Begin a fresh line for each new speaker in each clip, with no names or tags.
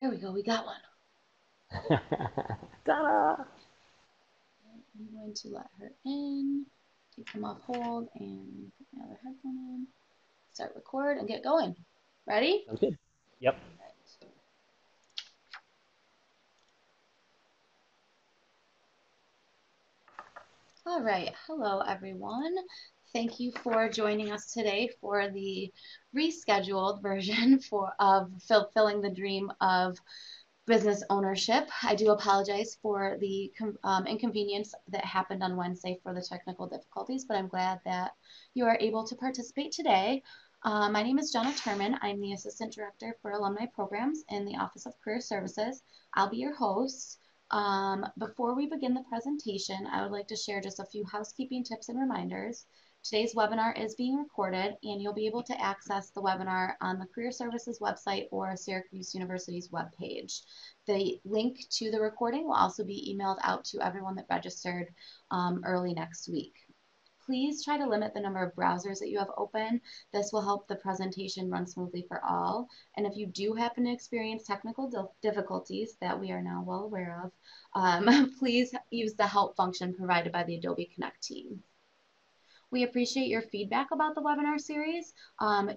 There we go, we got one.
Ta-da!
I'm going to let her in, take them off hold, and put my other headphone in. Start record and get going. Ready?
Sounds good. Yep.
All right. Hello, everyone. Thank you for joining us today for the rescheduled version of fulfilling the dream of business ownership. I do apologize for the inconvenience that happened on Wednesday for the technical difficulties, but I'm glad that you are able to participate today. My name is Jenna Turman. I'm the Assistant Director for Alumni Programs in the Office of Career Services. I'll be your host. Before we begin the presentation, I would like to share just a few housekeeping tips and reminders. Today's webinar is being recorded, and you'll be able to access the webinar on the Career Services website or Syracuse University's webpage. The link to the recording will also be emailed out to everyone that registered early next week. Please try to limit the number of browsers that you have open. This will help the presentation run smoothly for all. And if you do happen to experience technical difficulties that we are now well aware of, please use the help function provided by the Adobe Connect team. We appreciate your feedback about the webinar series.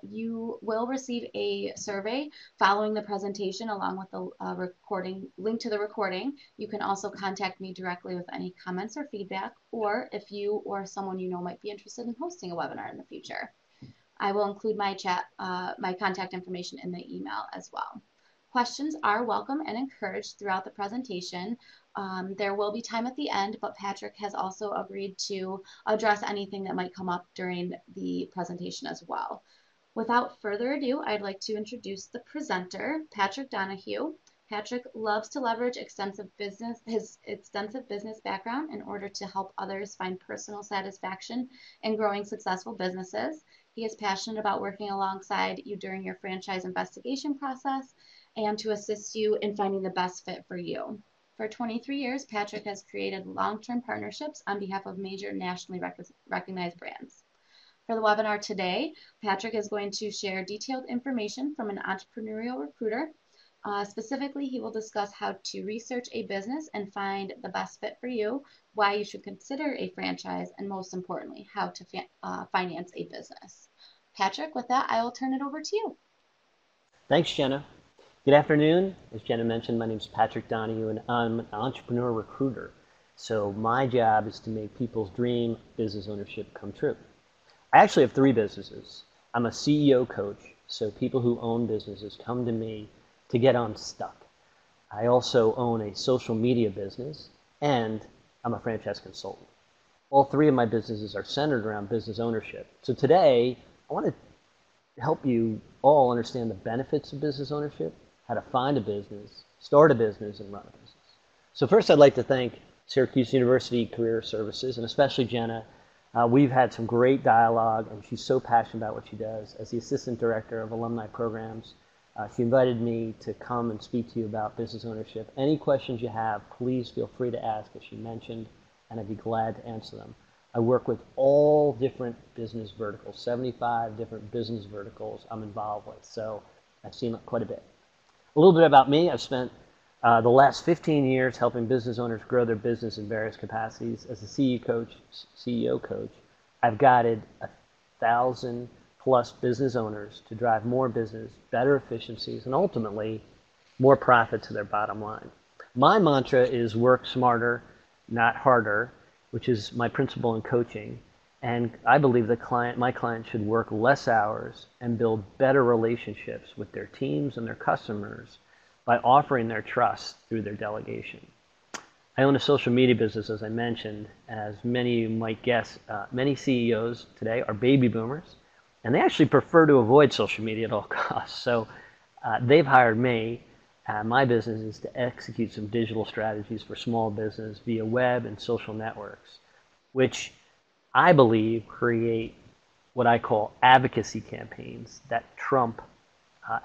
You will receive a survey following the presentation along with the link to the recording. You can also contact me directly with any comments or feedback, or if you or someone you know might be interested in hosting a webinar in the future. I will include my contact information in the email as well. Questions are welcome and encouraged throughout the presentation. There will be time at the end, but Patrick has also agreed to address anything that might come up during the presentation as well. Without further ado, I'd like to introduce the presenter, Patrick Donohue. Patrick loves to leverage his extensive business background in order to help others find personal satisfaction in growing successful businesses. He is passionate about working alongside you during your franchise investigation process and to assist you in finding the best fit for you. For 23 years, Patrick has created long-term partnerships on behalf of major nationally recognized brands. For the webinar today, Patrick is going to share detailed information from an entrepreneurial recruiter. Specifically, he will discuss how to research a business and find the best fit for you, why you should consider a franchise, and most importantly, how to finance a business. Patrick, with that, I will turn it over to you.
Thanks, Jenna. Good afternoon. As Jenna mentioned, my name is Patrick Donohue, and I'm an entrepreneur recruiter. So my job is to make people's dream business ownership come true. I actually have 3 businesses. I'm a CEO coach, so people who own businesses come to me to get unstuck. I also own a social media business, and I'm a franchise consultant. All 3 of my businesses are centered around business ownership. So today, I want to help you all understand the benefits of business ownership, how to find a business, start a business, and run a business. So first, I'd like to thank Syracuse University Career Services, and especially Jenna. We've had some great dialogue, and she's so passionate about what she does. As the Assistant Director of Alumni Programs, she invited me to come and speak to you about business ownership. Any questions you have, please feel free to ask, as she mentioned, and I'd be glad to answer them. I work with all different business verticals, 75 different business verticals I'm involved with, so I've seen quite a bit. A little bit about me. I've spent the last 15 years helping business owners grow their business in various capacities. As a CEO coach, I've guided 1,000 plus business owners to drive more business, better efficiencies, and ultimately more profit to their bottom line. My mantra is work smarter, not harder, which is my principle in coaching. And I believe that my client should work less hours and build better relationships with their teams and their customers by offering their trust through their delegation. I own a social media business, as I mentioned. As many of you might guess, many CEOs today are baby boomers, and they actually prefer to avoid social media at all costs. So they've hired me. My business is to execute some digital strategies for small business via web and social networks, which I believe create what I call advocacy campaigns that trump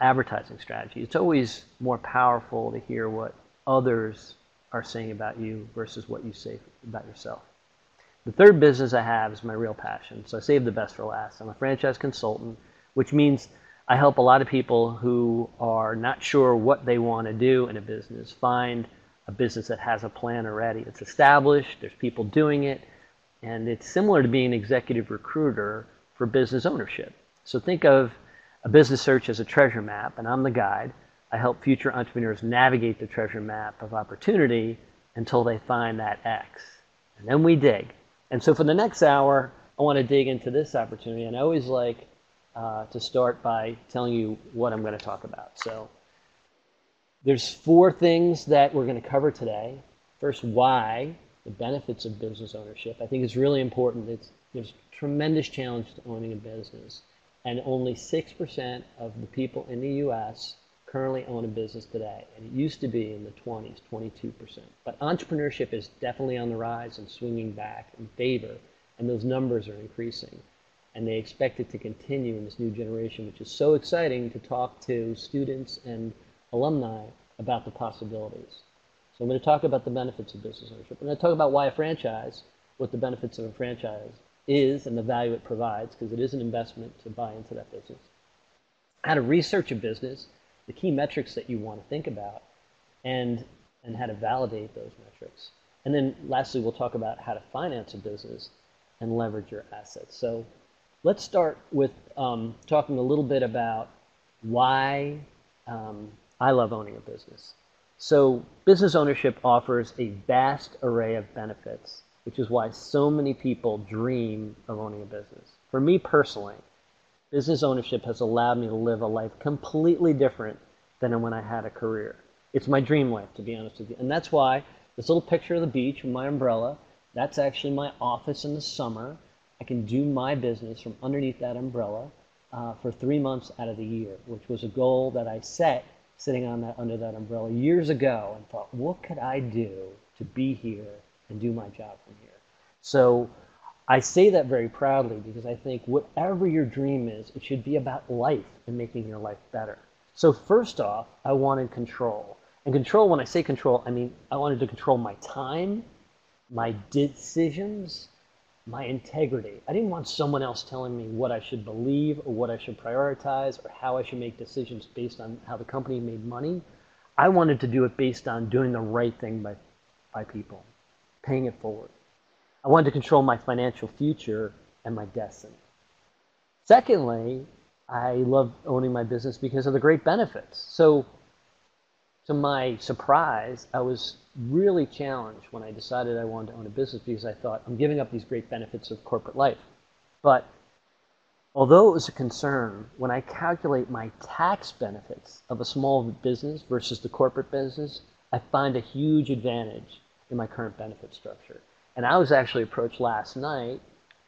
advertising strategy. It's always more powerful to hear what others are saying about you versus what you say about yourself. The third business I have is my real passion, so I save the best for last. I'm a franchise consultant, which means I help a lot of people who are not sure what they want to do in a business find a business that has a plan already. It's established, there's people doing it, and it's similar to being an executive recruiter for business ownership. So think of a business search as a treasure map, and I'm the guide. I help future entrepreneurs navigate the treasure map of opportunity until they find that X. And then we dig. And so for the next hour, I want to dig into this opportunity, and I always like to start by telling you what I'm going to talk about. So there's 4 things that we're going to cover today. First, why, the benefits of business ownership. I think it's really important. There's a tremendous challenge to owning a business, and only 6% of the people in the U.S. currently own a business today, and it used to be in the 20s, 22%. But entrepreneurship is definitely on the rise and swinging back in favor, and those numbers are increasing. And they expect it to continue in this new generation, which is so exciting to talk to students and alumni about the possibilities. So I'm going to talk about the benefits of business ownership. I'm going to talk about why a franchise, what the benefits of a franchise is and the value it provides, because it is an investment to buy into that business. How to research a business, the key metrics that you want to think about, and how to validate those metrics. And then lastly, we'll talk about how to finance a business and leverage your assets. So let's start with talking a little bit about why I love owning a business. So business ownership offers a vast array of benefits, which is why so many people dream of owning a business. For me personally, business ownership has allowed me to live a life completely different than when I had a career. It's my dream life, to be honest with you. And that's why this little picture of the beach with my umbrella, that's actually my office in the summer. I can do my business from underneath that umbrella for 3 months out of the year, which was a goal that I set sitting under that umbrella years ago and thought, what could I do to be here and do my job from here? So I say that very proudly because I think whatever your dream is, it should be about life and making your life better. So first off, I wanted control. And control, when I say control, I mean I wanted to control my time, my decisions, my integrity. I didn't want someone else telling me what I should believe or what I should prioritize or how I should make decisions based on how the company made money. I wanted to do it based on doing the right thing by people, paying it forward. I wanted to control my financial future and my destiny. Secondly, I love owning my business because of the great benefits. So to my surprise, I was really challenged when I decided I wanted to own a business because I thought, I'm giving up these great benefits of corporate life. But although it was a concern, when I calculate my tax benefits of a small business versus the corporate business, I find a huge advantage in my current benefit structure. And I was actually approached last night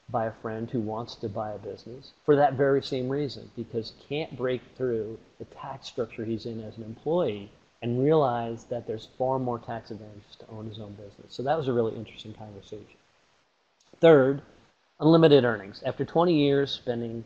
by a friend who wants to buy a business for that very same reason, because he can't break through the tax structure he's in as an employee and realize that there's far more tax advantages to own his own business. So that was a really interesting conversation. Third, unlimited earnings. After 20 years spending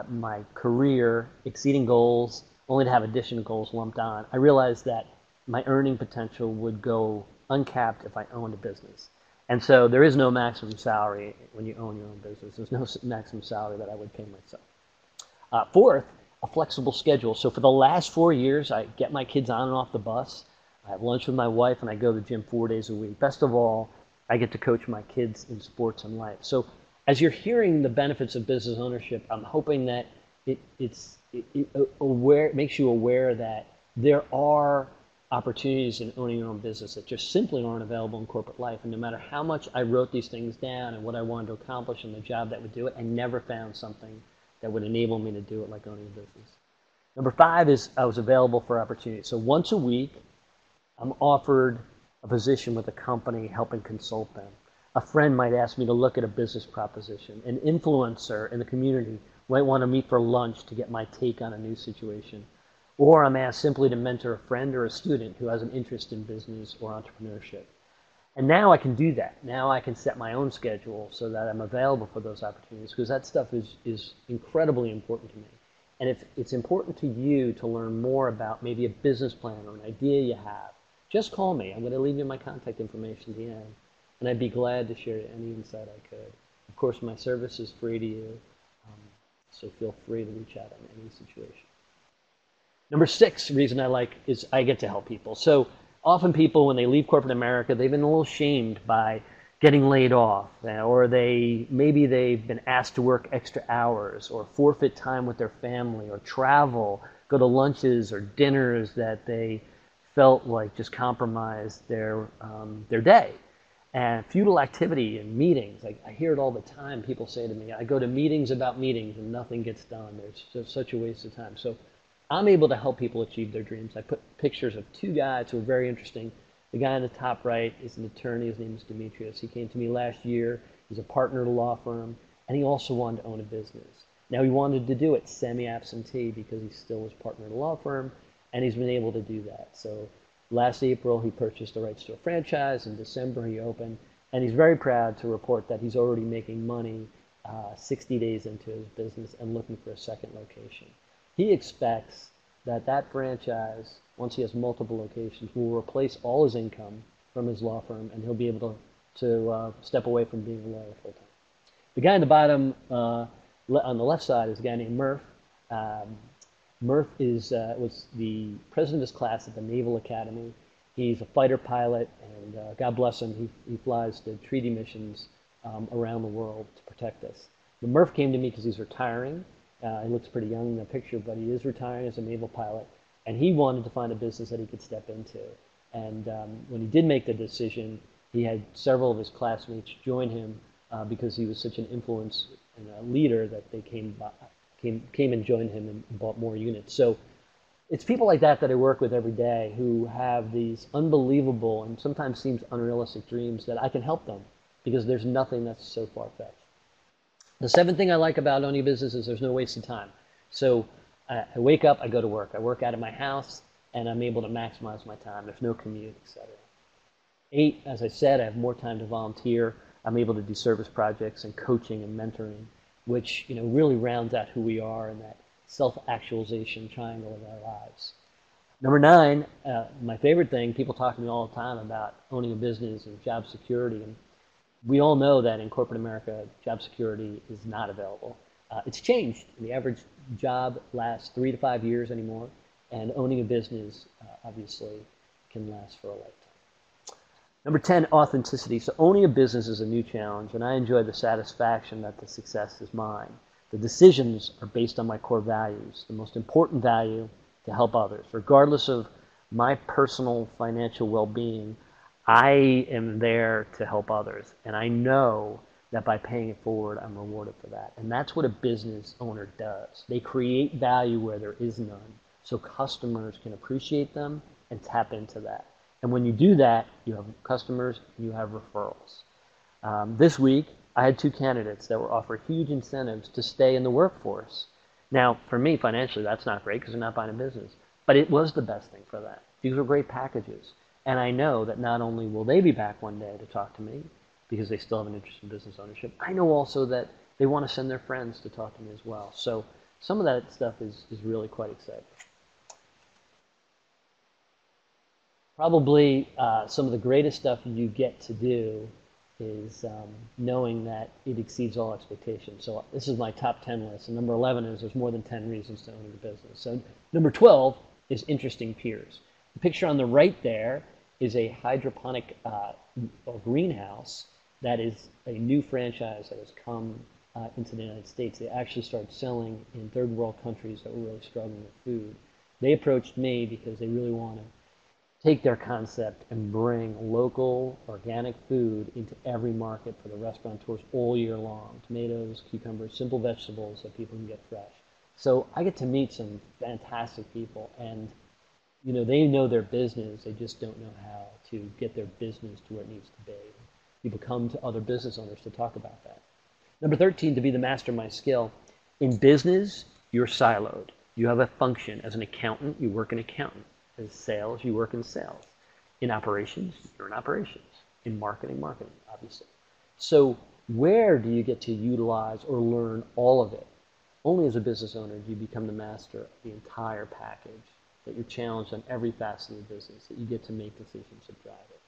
my career exceeding goals, only to have additional goals lumped on, I realized that my earning potential would go uncapped if I owned a business. And so there is no maximum salary when you own your own business. There's no maximum salary that I would pay myself. Fourth, a flexible schedule. So for the last 4 years, I get my kids on and off the bus. I have lunch with my wife, and I go to the gym 4 days a week. Best of all, I get to coach my kids in sports and life. So as you're hearing the benefits of business ownership, I'm hoping that it makes you aware that there are opportunities in owning your own business that just simply aren't available in corporate life. And no matter how much I wrote these things down and what I wanted to accomplish in the job that would do it, I never found something that would enable me to do it like owning a business. Number 5 is I was available for opportunities. So once a week, I'm offered a position with a company helping consult them. A friend might ask me to look at a business proposition. An influencer in the community might want to meet for lunch to get my take on a new situation. Or I'm asked simply to mentor a friend or a student who has an interest in business or entrepreneurship. And now I can do that. Now I can set my own schedule so that I'm available for those opportunities, because that stuff is incredibly important to me. And if it's important to you to learn more about maybe a business plan or an idea you have, just call me. I'm going to leave you my contact information at the end, and I'd be glad to share any insight I could. Of course, my service is free to you. So feel free to reach out in any situation. Number 6 reason I like is I get to help people. So often people, when they leave corporate America, they've been a little shamed by getting laid off, or maybe they've been asked to work extra hours, or forfeit time with their family, or travel, go to lunches or dinners that they felt like just compromised their day. And futile activity and meetings, I hear it all the time. People say to me, I go to meetings about meetings and nothing gets done. There's just such a waste of time. So I'm able to help people achieve their dreams. I put pictures of 2 guys who are very interesting. The guy in the top right is an attorney. His name is Demetrius. He came to me last year. He's a partner at a law firm, and he also wanted to own a business. Now, he wanted to do it semi-absentee because he still was partner at a law firm, and he's been able to do that. So last April, he purchased the rights to a franchise. In December, he opened, and he's very proud to report that he's already making money 60 days into his business and looking for a second location. He expects that franchise, once he has multiple locations, will replace all his income from his law firm, and he'll be able to step away from being a lawyer full time. The guy in the bottom on the left side is a guy named Murph. Murph was the president of his class at the Naval Academy. He's a fighter pilot, and God bless him, he flies to treaty missions around the world to protect us. But Murph came to me because he's retiring. He looks pretty young in the picture, but he is retiring as a naval pilot, and he wanted to find a business that he could step into. And when he did make the decision, he had several of his classmates join him because he was such an influence and a leader that they came and joined him and bought more units. So it's people like that I work with every day who have these unbelievable and sometimes seems unrealistic dreams that I can help them because there's nothing that's so far-fetched. The 7th thing I like about owning a business is there's no waste of time. So I wake up, I go to work. I work out of my house, and I'm able to maximize my time. There's no commute, etc. 8, as I said, I have more time to volunteer. I'm able to do service projects and coaching and mentoring, which really rounds out who we are in that self-actualization triangle of our lives. Number 9, my favorite thing, people talk to me all the time about owning a business and job security. And we all know that in corporate America, job security is not available. It's changed. The average job lasts 3 to 5 years anymore, and owning a business obviously can last for a lifetime. Number 10, authenticity. So owning a business is a new challenge, and I enjoy the satisfaction that the success is mine. The decisions are based on my core values, the most important value to help others. Regardless of my personal financial well-being, I am there to help others, and I know that by paying it forward, I'm rewarded for that. And that's what a business owner does. They create value where there is none, so customers can appreciate them and tap into that. And when you do that, you have customers and you have referrals. This week, I had 2 candidates that were offered huge incentives to stay in the workforce. Now, for me, financially, that's not great because they're not buying a business, but it was the best thing for them. These were great packages. And I know that not only will they be back one day to talk to me because they still have an interest in business ownership, I know also that they want to send their friends to talk to me as well. So some of that stuff is really quite exciting. Probably some of the greatest stuff you get to do is knowing that it exceeds all expectations. So this is my top 10 list. And number 11 is there's more than 10 reasons to own a business. So number 12 is interesting peers. The picture on the right there is a hydroponic greenhouse that is a new franchise that has come into the United States. They actually started selling in third world countries that were really struggling with food. They approached me because they really want to take their concept and bring local organic food into every market for the restaurateurs all year long. Tomatoes, cucumbers, simple vegetables that people can get fresh. So I get to meet some fantastic people, and they know their business, they just don't know how to get their business to where it needs to be. People come to other business owners to talk about that. Number 13, to be the master of my skill. In business, you're siloed. You have a function. As an accountant, you work in accountant. As sales, you work in sales. In operations, you're in operations. In marketing, obviously. So where do you get to utilize or learn all of it? Only as a business owner do you become the master of the entire package, that you're challenged on every facet of the business, that you get to make decisions that drive it.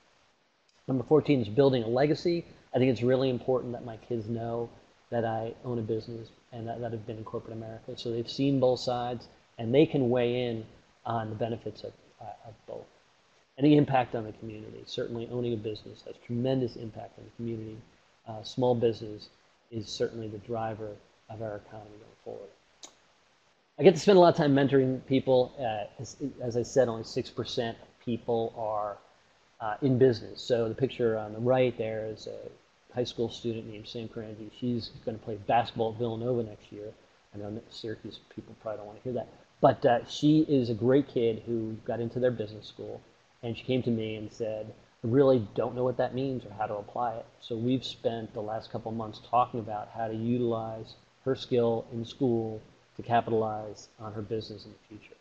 Number 14 is building a legacy. I think it's really important that my kids know that I own a business and that have been in corporate America. So they've seen both sides, and they can weigh in on the benefits of both. And the impact on the community. Certainly owning a business has tremendous impact on the community. Small business is certainly the driver of our economy going forward. I get to spend a lot of time mentoring people. As I said, only 6% of people are in business. So the picture on the right there is a high school student named Sam Carangi. She's going to play basketball at Villanova next year. I know Syracuse people probably don't want to hear that. But she is a great kid who got into their business school. And she came to me and said, I really don't know what that means or how to apply it. So we've spent the last couple of months talking about how to utilize her skill in school to capitalize on her business in the future.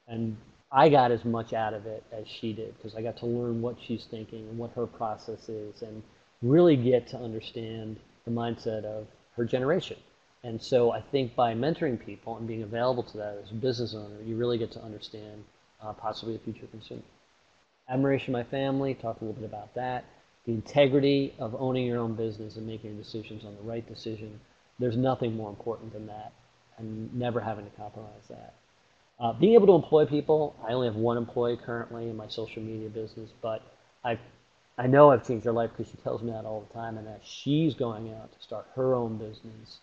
And I got as much out of it as she did because I got to learn what she's thinking and what her process is and really get to understand the mindset of her generation. And so I think by mentoring people and being available to that as a business owner, you really get to understand possibly a future consumer. Admiration of my family, talk a little bit about that. The integrity of owning your own business and making decisions on the right decision. There's nothing more important than that, and never having to compromise that. Being able to employ people, I only have one employee currently in my social media business, but I know I've changed her life because she tells me that all the time, and that she's going out to start her own business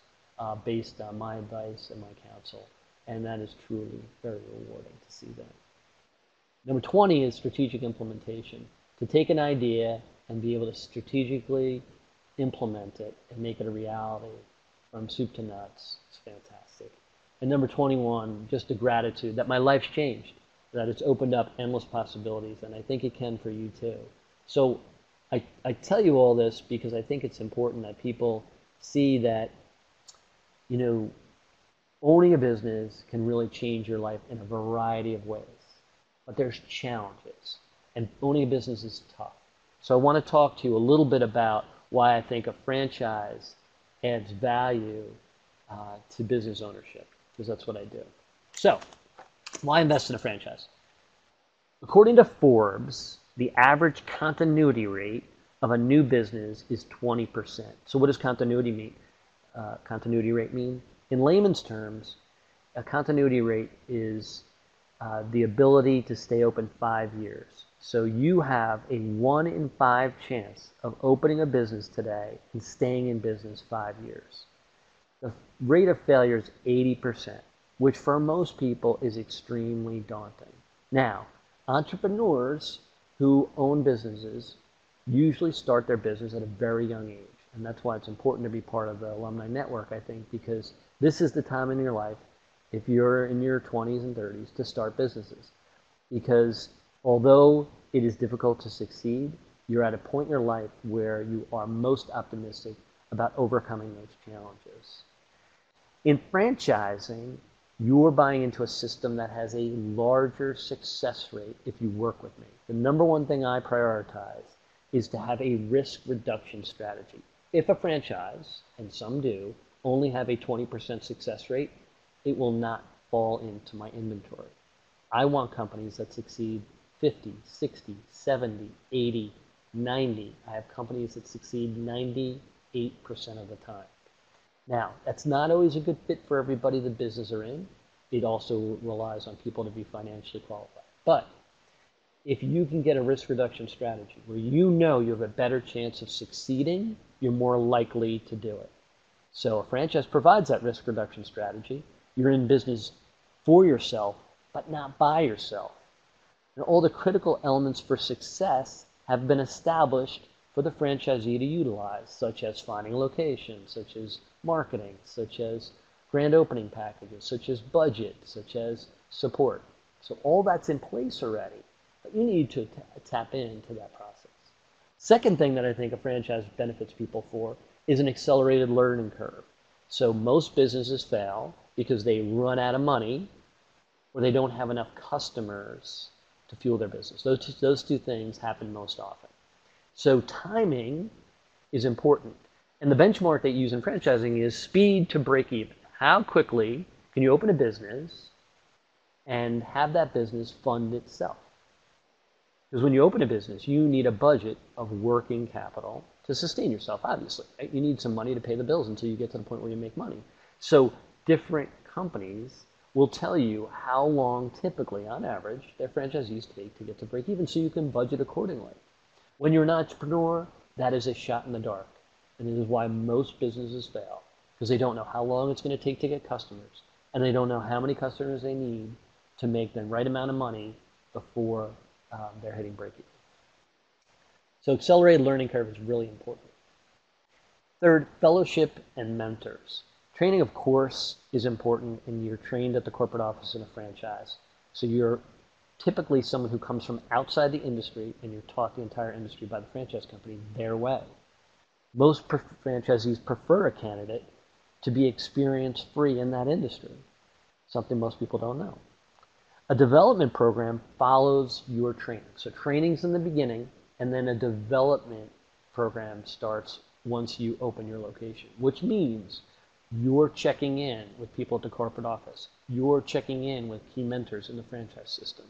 based on my advice and my counsel, and that is truly very rewarding to see that. Number 20 is strategic implementation. To take an idea and be able to strategically implement it and make it a reality from soup to nuts is fantastic. And number 21, just the gratitude that my life's changed, that it's opened up endless possibilities, and I think it can for you too. So I tell you all this because I think it's important that people see that, you know, owning a business can really change your life in a variety of ways. But there's challenges, and owning a business is tough. So I want to talk to you a little bit about why I think a franchise adds value to business ownership, because that's what I do. So, why invest in a franchise? According to Forbes, the average continuity rate of a new business is 20%. So what does continuity mean? Continuity rate mean? In layman's terms, a continuity rate is the ability to stay open 5 years. So you have a 1 in 5 chance of opening a business today and staying in business 5 years. The rate of failure is 80%, which for most people is extremely daunting. Now, entrepreneurs who own businesses usually start their business at a very young age. And that's why it's important to be part of the Alumni Network, I think, because this is the time in your life, if you're in your 20s and 30s, to start businesses. Because although it is difficult to succeed, you're at a point in your life where you are most optimistic about overcoming those challenges. In franchising, you're buying into a system that has a larger success rate if you work with me. The number one thing I prioritize is to have a risk reduction strategy. If a franchise, and some do, only have a 20% success rate, it will not fall into my inventory. I want companies that succeed 50, 60, 70, 80, 90. I have companies that succeed 98% of the time. Now, that's not always a good fit for everybody the business are in. It also relies on people to be financially qualified. But if you can get a risk reduction strategy where you know you have a better chance of succeeding, you're more likely to do it. So a franchise provides that risk reduction strategy. You're in business for yourself, but not by yourself. And all the critical elements for success have been established for the franchisee to utilize, such as finding locations, such as marketing, such as grand opening packages, such as budget, such as support. So all that's in place already, but you need to tap into that process. Second thing that I think a franchise benefits people for is an accelerated learning curve. So most businesses fail because they run out of money or they don't have enough customers to fuel their business. Those two things happen most often. So timing is important. And the benchmark they use in franchising is speed to break even. How quickly can you open a business and have that business fund itself? Because when you open a business, you need a budget of working capital to sustain yourself, obviously. Right? You need some money to pay the bills until you get to the point where you make money. So different companies will tell you how long, typically, on average, their franchisees take to get to break even so you can budget accordingly. When you're an entrepreneur, that is a shot in the dark. And it is why most businesses fail, because they don't know how long it's going to take to get customers, and they don't know how many customers they need to make the right amount of money before they're hitting break even. So accelerated learning curve is really important. Third, fellowship and mentors. Training, of course, is important, and you're trained at the corporate office in a franchise. So you're typically someone who comes from outside the industry, and you're taught the entire industry by the franchise company their way. Most franchisees prefer a candidate to be experience-free in that industry, something most people don't know. A development program follows your training. So training's in the beginning, and then a development program starts once you open your location, which means you're checking in with people at the corporate office. You're checking in with key mentors in the franchise system.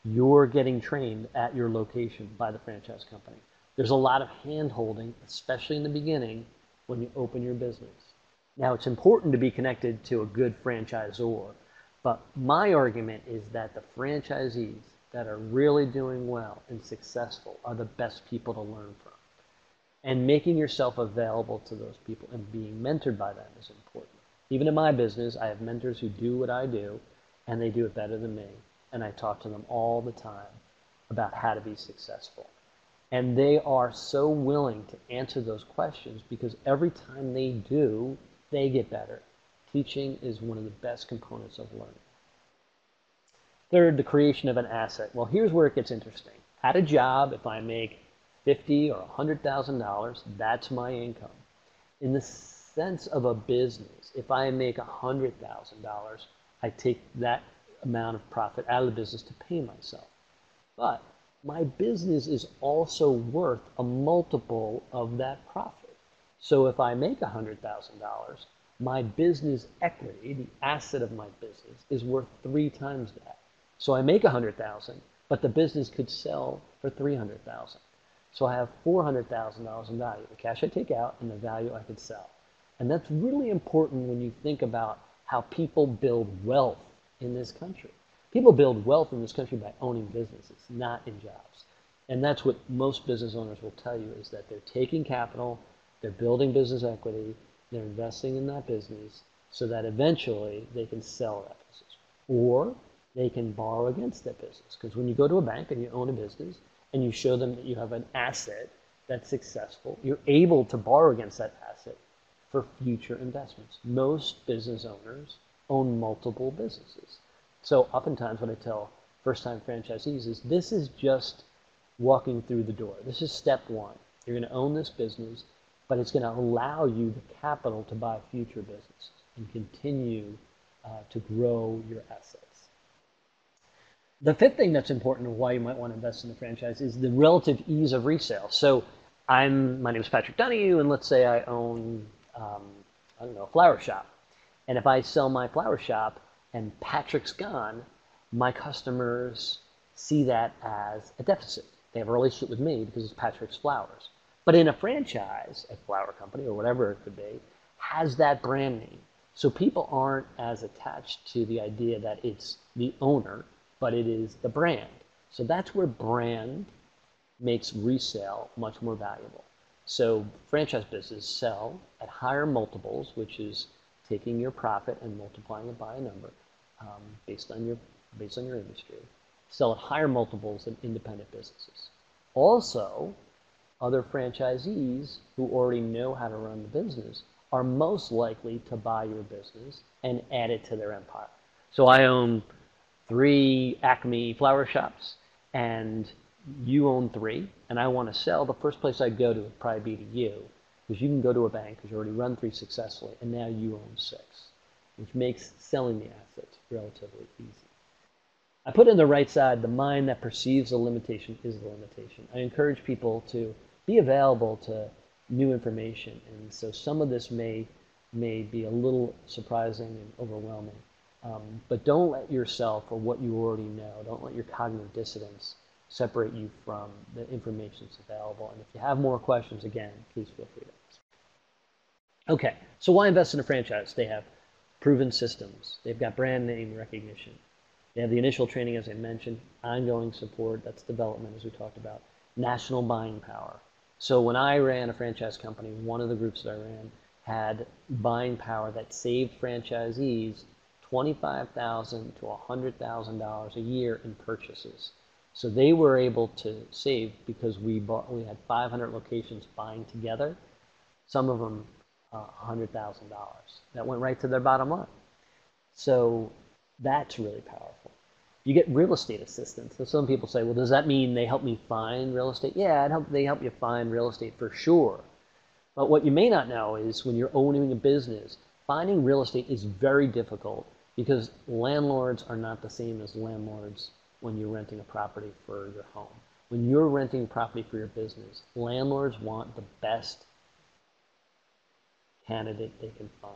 You're getting trained at your location by the franchise company. There's a lot of hand-holding, especially in the beginning when you open your business. Now, it's important to be connected to a good franchisor, but my argument is that the franchisees that are really doing well and successful are the best people to learn from. And making yourself available to those people and being mentored by them is important. Even in my business, I have mentors who do what I do, and they do it better than me. And I talk to them all the time about how to be successful. And they are so willing to answer those questions because every time they do, they get better. Teaching is one of the best components of learning. Third, the creation of an asset. Well, here's where it gets interesting. At a job, if I make $50,000 or $100,000, that's my income. In the sense of a business, if I make $100,000, I take that amount of profit out of the business to pay myself. But my business is also worth a multiple of that profit. So if I make $100,000, my business equity, the asset of my business, is worth 3 times that. So I make $100,000, but the business could sell for $300,000. So I have $400,000 in value, the cash I take out and the value I could sell. And that's really important when you think about how people build wealth in this country. People build wealth in this country by owning businesses, not in jobs. And that's what most business owners will tell you, is that they're taking capital, they're building business equity, they're investing in that business so that eventually they can sell that business. Or they can borrow against that business. Because when you go to a bank and you own a business and you show them that you have an asset that's successful, you're able to borrow against that asset for future investments. Most business owners own multiple businesses. So oftentimes what I tell first-time franchisees is this is just walking through the door. This is step one. You're going to own this business, but it's going to allow you the capital to buy future businesses and continue to grow your assets. The fifth thing that's important of why you might want to invest in the franchise is the relative ease of resale. So my name is Patrick Donohue, and let's say I own, a flower shop. And if I sell my flower shop and Patrick's gone, my customers see that as a deficit. They have a relationship with me because it's Patrick's flowers. But in a franchise, a flower company or whatever it could be, has that brand name. So people aren't as attached to the idea that it's the owner, but it is the brand. So that's where brand makes resale much more valuable. So franchise businesses sell at higher multiples, which is taking your profit and multiplying it by a number based on your industry. Sell at higher multiples than independent businesses. Also, other franchisees who already know how to run the business are most likely to buy your business and add it to their empire. So I own 3 Acme flower shops, and you own 3, and I want to sell. The first place I'd go to would probably be to you, because you can go to a bank because you already run 3 successfully, and now you own 6, which makes selling the assets relatively easy. I put on the right side, the mind that perceives the limitation is the limitation. I encourage people to be available to new information, and so some of this may be a little surprising and overwhelming. But don't let yourself or what you already know, don't let your cognitive dissonance separate you from the information that's available. And if you have more questions, again, please feel free to ask. Okay, so why invest in a franchise? They have proven systems. They've got brand name recognition. They have the initial training, as I mentioned, ongoing support, that's development, as we talked about, national buying power. So when I ran a franchise company, one of the groups that I ran had buying power that saved franchisees $25,000 to $100,000 a year in purchases. So they were able to save because we had 500 locations buying together, some of them $100,000. That went right to their bottom line. So that's really powerful. You get real estate assistance. So some people say, well, does that mean they help me find real estate? Yeah, they help you find real estate for sure. But what you may not know is when you're owning a business, finding real estate is very difficult because landlords are not the same as landlords when you're renting a property for your home. When you're renting a property for your business, landlords want the best candidate they can find.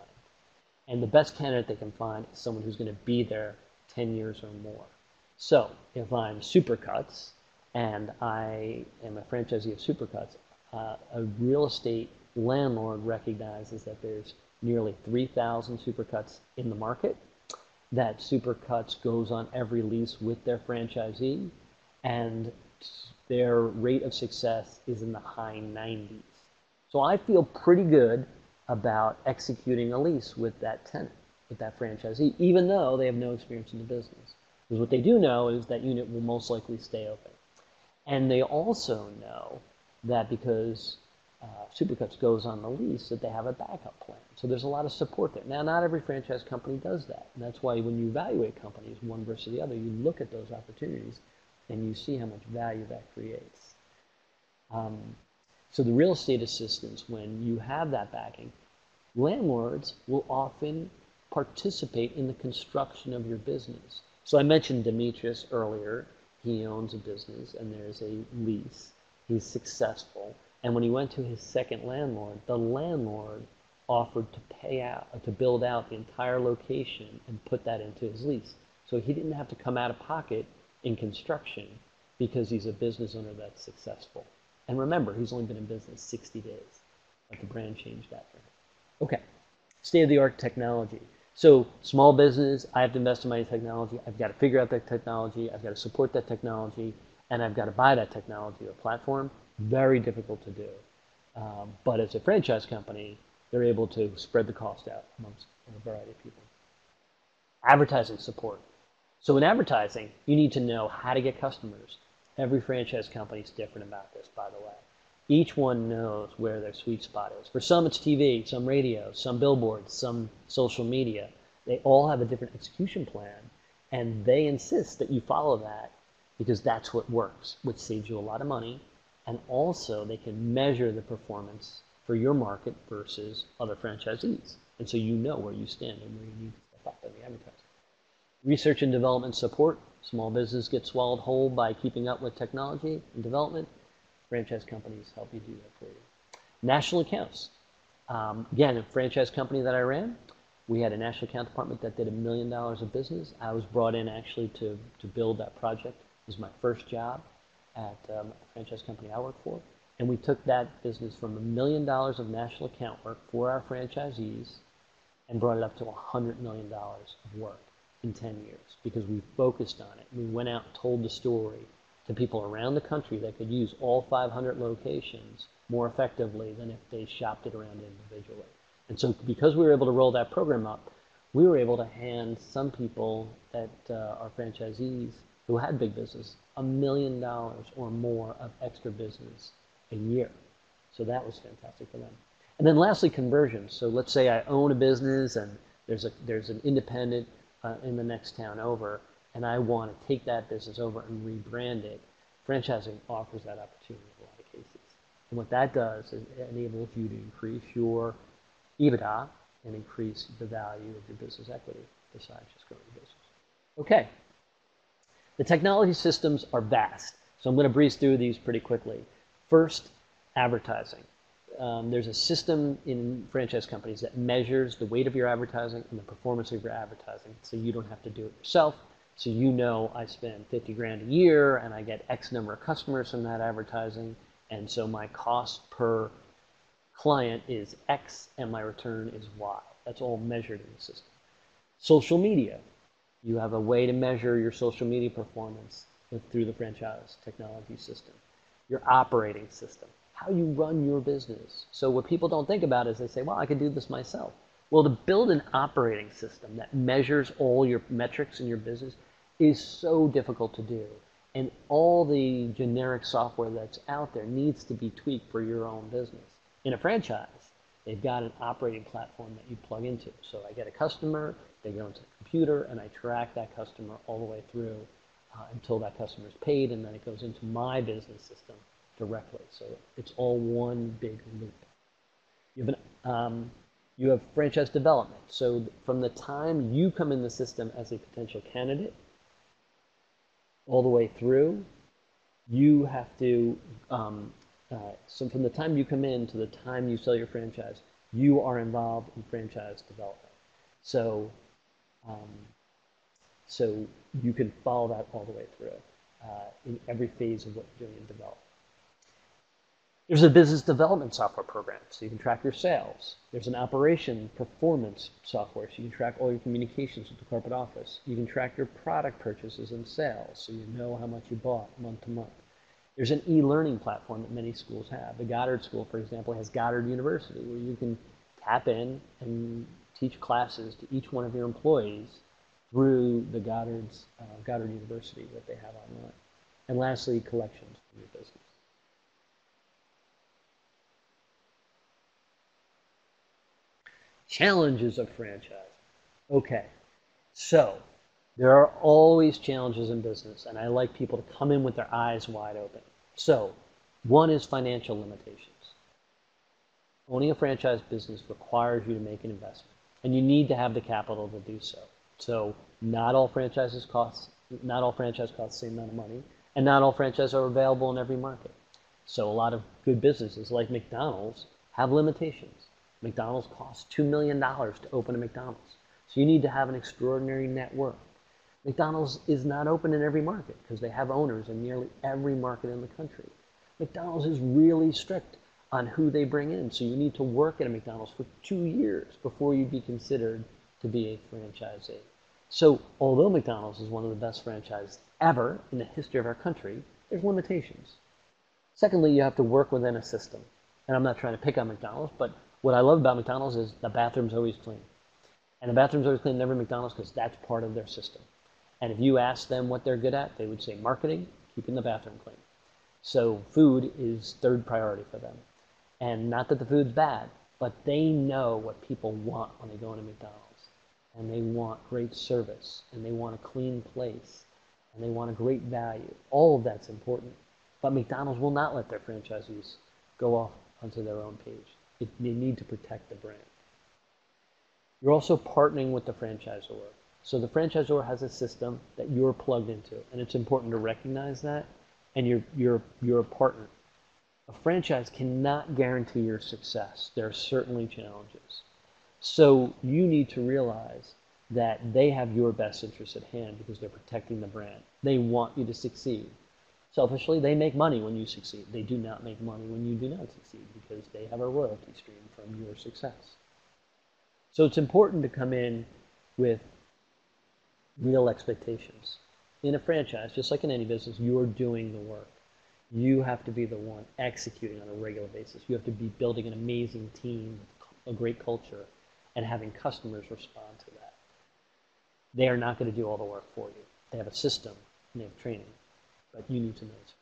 And the best candidate they can find is someone who's going to be there 10 years or more. So if I'm Supercuts and I am a franchisee of Supercuts, a real estate landlord recognizes that there's nearly 3,000 Supercuts in the market, that Supercuts goes on every lease with their franchisee, and their rate of success is in the high 90s. So I feel pretty good about executing a lease with that tenant, with that franchisee, even though they have no experience in the business. Because what they do know is that unit will most likely stay open. And they also know that because Supercuts goes on the lease, that they have a backup plan. So there's a lot of support there. Now, not every franchise company does that. And that's why when you evaluate companies, one versus the other, you look at those opportunities and you see how much value that creates. So the real estate assistance, when you have that backing, landlords will often participate in the construction of your business. So I mentioned Demetrius earlier. He owns a business and there's a lease. He's successful. And when he went to his second landlord, the landlord offered to pay out, to build out the entire location and put that into his lease. So he didn't have to come out of pocket in construction because he's a business owner that's successful. And remember, he's only been in business 60 days, but the brand changed that for him. Okay, state-of-the-art technology. So small business, I have to invest in my technology. I've got to figure out that technology. I've got to support that technology, and I've got to buy that technology or platform. Very difficult to do. But as a franchise company, they're able to spread the cost out amongst a variety of people. Advertising support. So in advertising, you need to know how to get customers. Every franchise company is different about this, by the way. Each one knows where their sweet spot is. For some, it's TV, some radio, some billboards, some social media. They all have a different execution plan, and they insist that you follow that because that's what works, which saves you a lot of money. And also, they can measure the performance for your market versus other franchisees. And so you know where you stand and where you need to step up in the advertising. Research and development support. Small business gets swallowed whole by keeping up with technology and development. Franchise companies help you do that for you. National accounts. Again, a franchise company that I ran, we had a national account department that did $1 million of business. I was brought in actually to build that project. It was my first job at a franchise company I worked for. And we took that business from $1 million of national account work for our franchisees and brought it up to $100 million of work in 10 years because we focused on it. We went out and told the story to people around the country that could use all 500 locations more effectively than if they shopped it around individually. And so because we were able to roll that program up, we were able to hand some people that are franchisees who had big business $1 million or more of extra business a year. So that was fantastic for them. And then lastly, conversions. So let's say I own a business and there's an independent in the next town over, and I want to take that business over and rebrand it. Franchising offers that opportunity in a lot of cases. And what that does is it enables you to increase your EBITDA and increase the value of your business equity besides just growing the business. Okay. The technology systems are vast, so I'm going to breeze through these pretty quickly. First, advertising. There's a system in franchise companies that measures the weight of your advertising and the performance of your advertising, so you don't have to do it yourself. So you know I spend 50 grand a year and I get X number of customers from that advertising. And so my cost per client is X and my return is Y. That's all measured in the system. Social media. You have a way to measure your social media performance through the franchise technology system. Your operating system, how you run your business. So what people don't think about is they say, well, I could do this myself. Well, to build an operating system that measures all your metrics in your business is so difficult to do. And all the generic software that's out there needs to be tweaked for your own business. In a franchise, they've got an operating platform that you plug into. So I get a customer, they go into the computer, and I track that customer all the way through until that customer is paid, and then it goes into my business system directly. So it's all one big loop. You have franchise development. So from the time you come in the system as a potential candidate, all the way through, you have to, so from the time you come in to the time you sell your franchise, you are involved in franchise development. So, so you can follow that all the way through in every phase of what you're doing in development. There's a business development software program, so you can track your sales. There's an operation performance software, so you can track all your communications with the corporate office. You can track your product purchases and sales, so you know how much you bought month to month. There's an e-learning platform that many schools have. The Goddard School, for example, has Goddard University, where you can tap in and teach classes to each one of your employees through the Goddard University that they have online. And lastly, collections for your business. Challenges of franchise. Okay, so there are always challenges in business, and I like people to come in with their eyes wide open. So one is financial limitations. Owning a franchise business requires you to make an investment, and you need to have the capital to do so. So not all franchise costs the same amount of money, and not all franchises are available in every market. So a lot of good businesses like McDonald's have limitations. McDonald's costs $2 million to open a McDonald's. So you need to have an extraordinary net worth. McDonald's is not open in every market because they have owners in nearly every market in the country. McDonald's is really strict on who they bring in. So you need to work at a McDonald's for 2 years before you'd be considered to be a franchisee. So although McDonald's is one of the best franchises ever in the history of our country, there's limitations. Secondly, you have to work within a system. And I'm not trying to pick on McDonald's, but what I love about McDonald's is the bathroom's always clean. And the bathroom's always clean in every McDonald's because that's part of their system. And if you ask them what they're good at, they would say marketing, keeping the bathroom clean. So food is third priority for them. And not that the food's bad, but they know what people want when they go into McDonald's. And they want great service, and they want a clean place, and they want a great value. All of that's important. But McDonald's will not let their franchisees go off onto their own page. They need to protect the brand. You're also partnering with the franchisor. So the franchisor has a system that you're plugged into, and it's important to recognize that, and you're a partner. A franchise cannot guarantee your success. There are certainly challenges. So you need to realize that they have your best interest at hand because they're protecting the brand. They want you to succeed. Selfishly, they make money when you succeed. They do not make money when you do not succeed because they have a royalty stream from your success. So it's important to come in with real expectations. In a franchise, just like in any business, you're doing the work. You have to be the one executing on a regular basis. You have to be building an amazing team, a great culture, and having customers respond to that. They are not going to do all the work for you. They have a system and they have training, but you need to know it.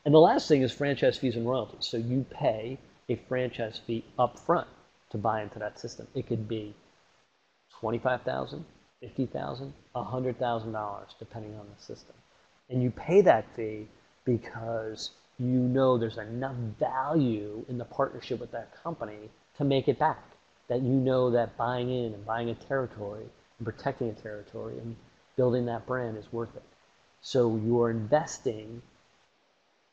And the last thing is franchise fees and royalties. So you pay a franchise fee up front to buy into that system. It could be $25,000, $50,000, $100,000, depending on the system. And you pay that fee because you know there's enough value in the partnership with that company to make it back. That you know that buying in and buying a territory and protecting a territory and building that brand is worth it. So you're investing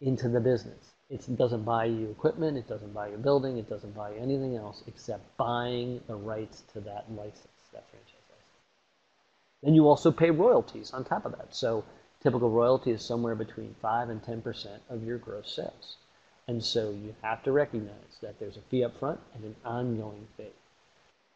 into the business. It doesn't buy you equipment, it doesn't buy you a building, it doesn't buy you anything else except buying the rights to that license, that franchise license. Then you also pay royalties on top of that. So typical royalty is somewhere between 5 and 10% of your gross sales. And so you have to recognize that there's a fee up front and an ongoing fee.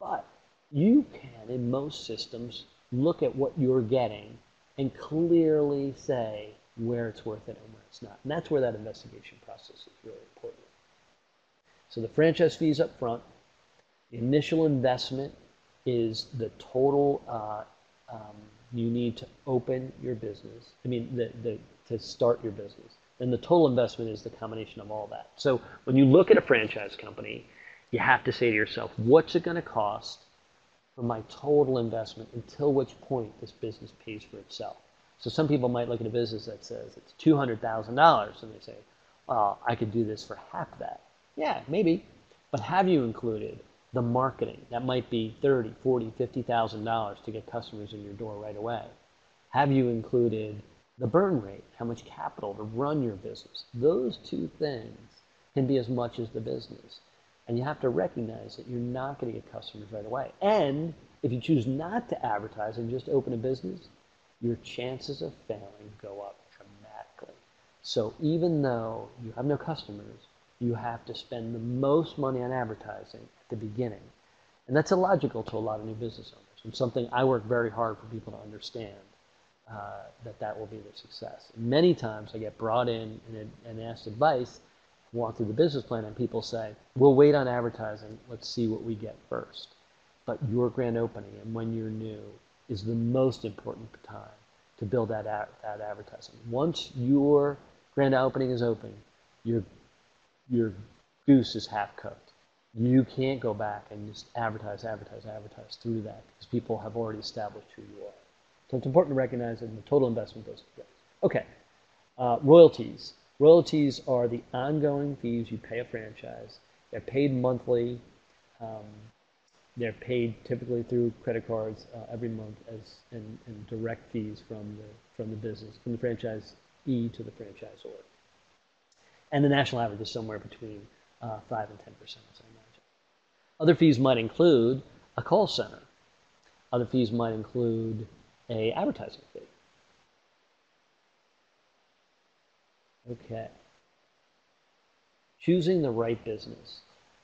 But you can, in most systems, look at what you're getting and clearly say where it's worth it and where it's not. And that's where that investigation process is really important. So the franchise fees up front, the initial investment is the total you need to open your business. To start your business. And the total investment is the combination of all that. So when you look at a franchise company, you have to say to yourself, what's it going to cost for my total investment until which point this business pays for itself? So some people might look at a business that says it's $200,000 and they say, well, I could do this for half that. Yeah, maybe. But have you included the marketing? That might be $30,000, $40,000, $50,000 to get customers in your door right away. Have you included the burn rate, how much capital to run your business? Those two things can be as much as the business. And you have to recognize that you're not going to get customers right away. And if you choose not to advertise and just open a business, your chances of failing go up dramatically. So even though you have no customers, you have to spend the most money on advertising at the beginning. And that's illogical to a lot of new business owners, and something I work very hard for people to understand, that will be their success. And many times I get brought in and asked advice, walk through the business plan, and people say, we'll wait on advertising, let's see what we get first. But your grand opening and when you're new is the most important time to build that advertising. Once your grand opening is open, your goose is half cooked. You can't go back and just advertise through that because people have already established who you are. So it's important to recognize that the total investment goes together. Okay, royalties. Royalties are the ongoing fees you pay a franchise. They're paid monthly. They're paid typically through credit cards every month and direct fees from the business, from the franchisee to the franchisor. And the national average is somewhere between 5 and 10%, as I imagine. Other fees might include a call center. Other fees might include an advertising fee. Okay. Choosing the right business.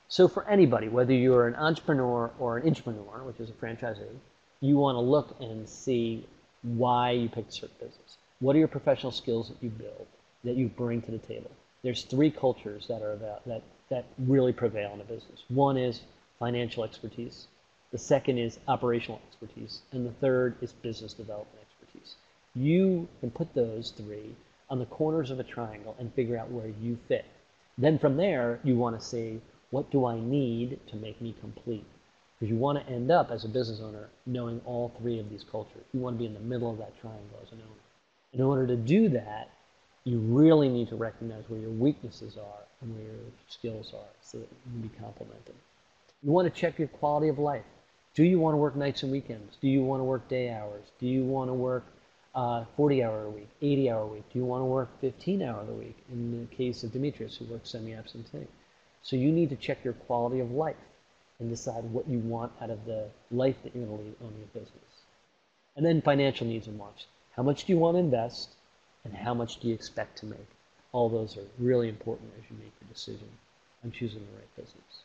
So for anybody, whether you're an entrepreneur or an intrapreneur, which is a franchisee, you want to look and see why you picked a certain business. What are your professional skills that you build, that you bring to the table? There's three cultures that really prevail in a business. One is financial expertise. The second is operational expertise. And the third is business development expertise. You can put those three on the corners of a triangle and figure out where you fit. Then from there, you want to say, what do I need to make me complete? Because you want to end up as a business owner knowing all three of these cultures. You want to be in the middle of that triangle as an owner. In order to do that, you really need to recognize where your weaknesses are and where your skills are so that you can be complemented. You want to check your quality of life. Do you want to work nights and weekends? Do you want to work day hours? Do you want to work 40-hour a week, 80-hour a week? Do you want to work 15 hours a week? In the case of Demetrius, who works semi-absentee. So you need to check your quality of life and decide what you want out of the life that you're going to lead owning your business. And then financial needs and wants. How much do you want to invest, and how much do you expect to make? All those are really important as you make your decision on choosing the right business.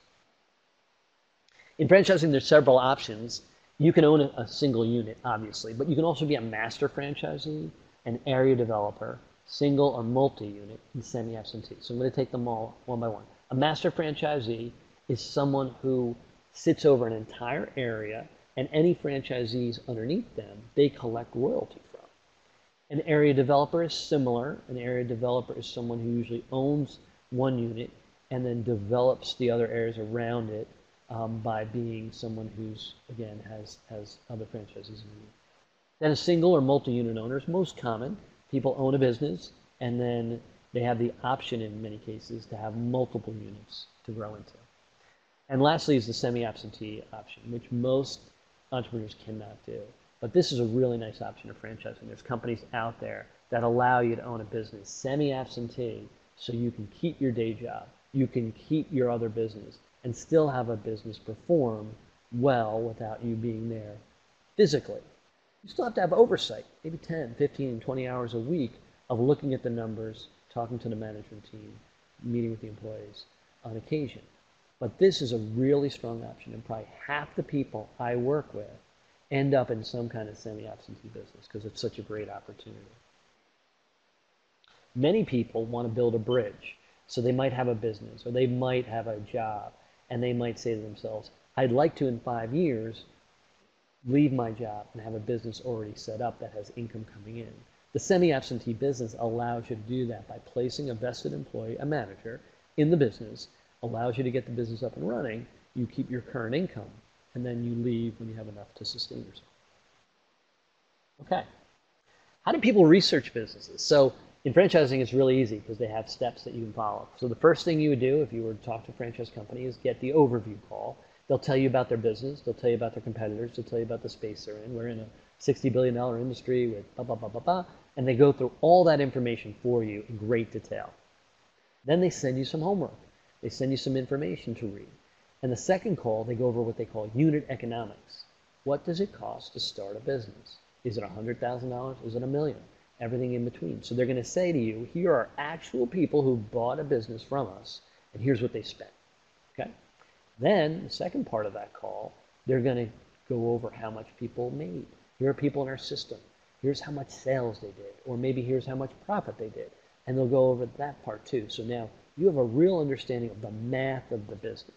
In franchising, there's several options. You can own a single unit, obviously, but you can also be a master franchisee, an area developer, single or multi-unit, and semi-absentee. So I'm going to take them all one by one. A master franchisee is someone who sits over an entire area, and any franchisees underneath them, they collect royalty from. An area developer is similar. An area developer is someone who usually owns one unit and then develops the other areas around it by being someone who's, again, has other franchises in the unit. Then a single or multi-unit owner is most common. People own a business, and then they have the option in many cases to have multiple units to grow into. And lastly is the semi-absentee option, which most entrepreneurs cannot do. But this is a really nice option of franchising. There's companies out there that allow you to own a business semi-absentee so you can keep your day job, you can keep your other business, and still have a business perform well without you being there physically. You still have to have oversight, maybe 10, 15, 20 hours a week of looking at the numbers, talking to the management team, meeting with the employees on occasion. But this is a really strong option, and probably half the people I work with end up in some kind of semi-absentee business because it's such a great opportunity. Many people want to build a bridge. So they might have a business or they might have a job, and they might say to themselves, I'd like to in 5 years leave my job and have a business already set up that has income coming in. The semi-absentee business allows you to do that by placing a vested employee, a manager, in the business, allows you to get the business up and running, you keep your current income, and then you leave when you have enough to sustain yourself. Okay. How do people research businesses? So in franchising, it's really easy because they have steps that you can follow. So the first thing you would do if you were to talk to a franchise company is get the overview call. They'll tell you about their business. They'll tell you about their competitors. They'll tell you about the space they're in. We're in a $60 billion industry with blah, blah, blah, blah, blah. And they go through all that information for you in great detail. Then they send you some homework. They send you some information to read. And the second call, they go over what they call unit economics. What does it cost to start a business? Is it $100,000? Is it $1 million? Everything in between. So they're going to say to you, here are actual people who bought a business from us, and here's what they spent. Okay? Then, the second part of that call, they're going to go over how much people made. Here are people in our system. Here's how much sales they did, or maybe here's how much profit they did. And they'll go over that part too. So now you have a real understanding of the math of the business.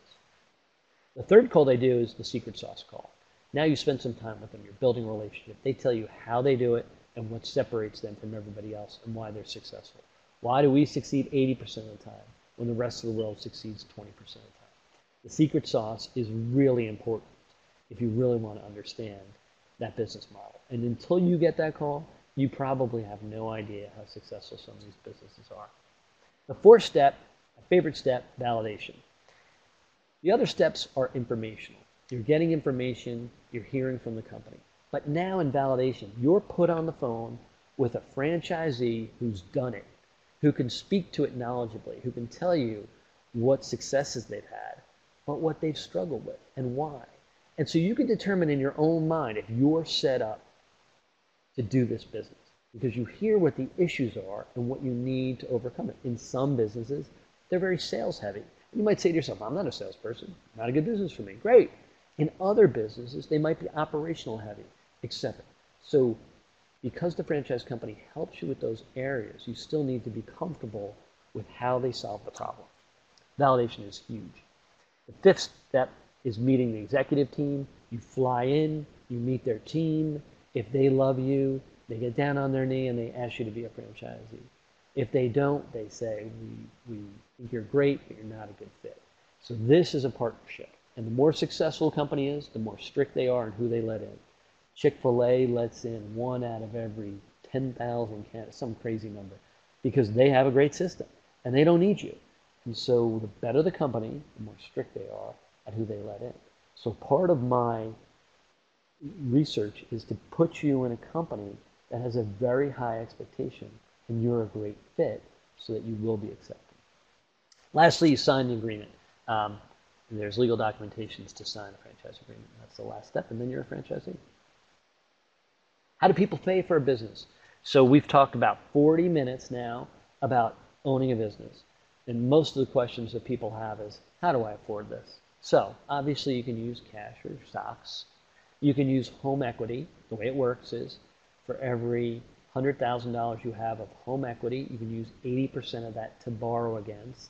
The third call they do is the secret sauce call. Now you spend some time with them. You're building a relationship. They tell you how they do it and what separates them from everybody else and why they're successful. Why do we succeed 80% of the time when the rest of the world succeeds 20% of the time? The secret sauce is really important if you really want to understand that business model. And until you get that call, you probably have no idea how successful some of these businesses are. The fourth step, my favorite step, validation. The other steps are informational. You're getting information, you're hearing from the company. But now in validation, you're put on the phone with a franchisee who's done it, who can speak to it knowledgeably, who can tell you what successes they've had, but what they've struggled with and why. And so you can determine in your own mind if you're set up to do this business because you hear what the issues are and what you need to overcome it. In some businesses, they're very sales heavy. You might say to yourself, I'm not a salesperson, not a good business for me. Great. In other businesses, they might be operational heavy, etc. So because the franchise company helps you with those areas, you still need to be comfortable with how they solve the problem. Validation is huge. The fifth step is meeting the executive team. You fly in, you meet their team. If they love you, they get down on their knee and they ask you to be a franchisee. If they don't, they say, we think you're great, but you're not a good fit. So this is a partnership. And the more successful a company is, the more strict they are in who they let in. Chick-fil-A lets in 1 out of every 10,000 candidates, some crazy number, because they have a great system and they don't need you. And so the better the company, the more strict they are at who they let in. So part of my research is to put you in a company that has a very high expectation and you're a great fit so that you will be accepted. Lastly, you sign the agreement. And there's legal documentations to sign a franchise agreement. That's the last step, and then you're a franchisee. How do people pay for a business? So we've talked about 40 minutes now about owning a business. And most of the questions that people have is, how do I afford this? So obviously you can use cash or stocks. You can use home equity. The way it works is for every $100,000 you have of home equity, you can use 80% of that to borrow against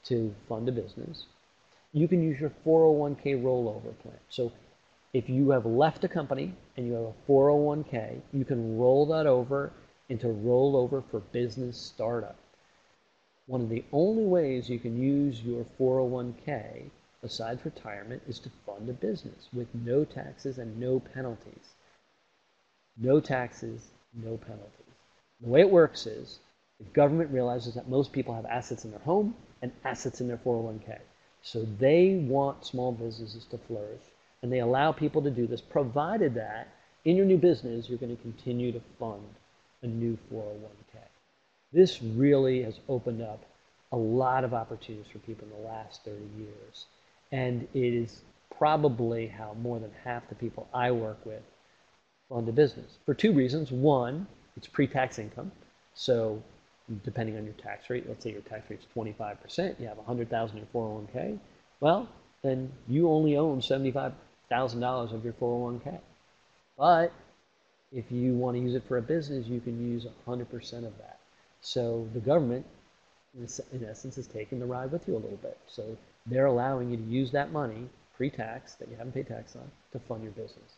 to fund a business. You can use your 401k rollover plan. So if you have left a company and you have a 401k, you can roll that over into rollover for business startup. One of the only ways you can use your 401k, besides retirement, is to fund a business with no taxes and no penalties. No taxes, no penalties. The way it works is the government realizes that most people have assets in their home and assets in their 401k. So they want small businesses to flourish, and they allow people to do this, provided that in your new business, you're going to continue to fund a new 401k. This really has opened up a lot of opportunities for people in the last 30 years. And it is probably how more than half the people I work with fund a business for two reasons. One, it's pre-tax income. So depending on your tax rate, let's say your tax rate is 25%, you have $100,000 in your 401k. Well, then you only own $75,000 of your 401k. But if you want to use it for a business, you can use 100% of that. So the government, in essence, is taking the ride with you a little bit. So they're allowing you to use that money, pre-tax, that you haven't paid tax on, to fund your business.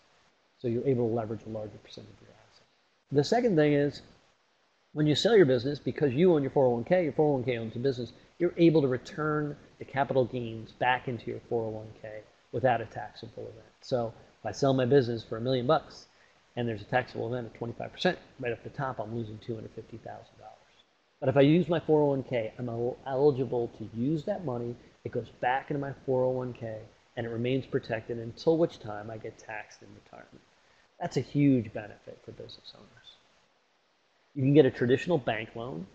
So you're able to leverage a larger percentage of your assets. The second thing is, when you sell your business, because you own your 401k owns the business, you're able to return the capital gains back into your 401k without a taxable event. So if I sell my business for $1 million and there's a taxable event of 25%, right off the top, I'm losing $250,000. But if I use my 401k, I'm eligible to use that money. It goes back into my 401k and it remains protected until which time I get taxed in retirement. That's a huge benefit for business owners. You can get a traditional bank loan,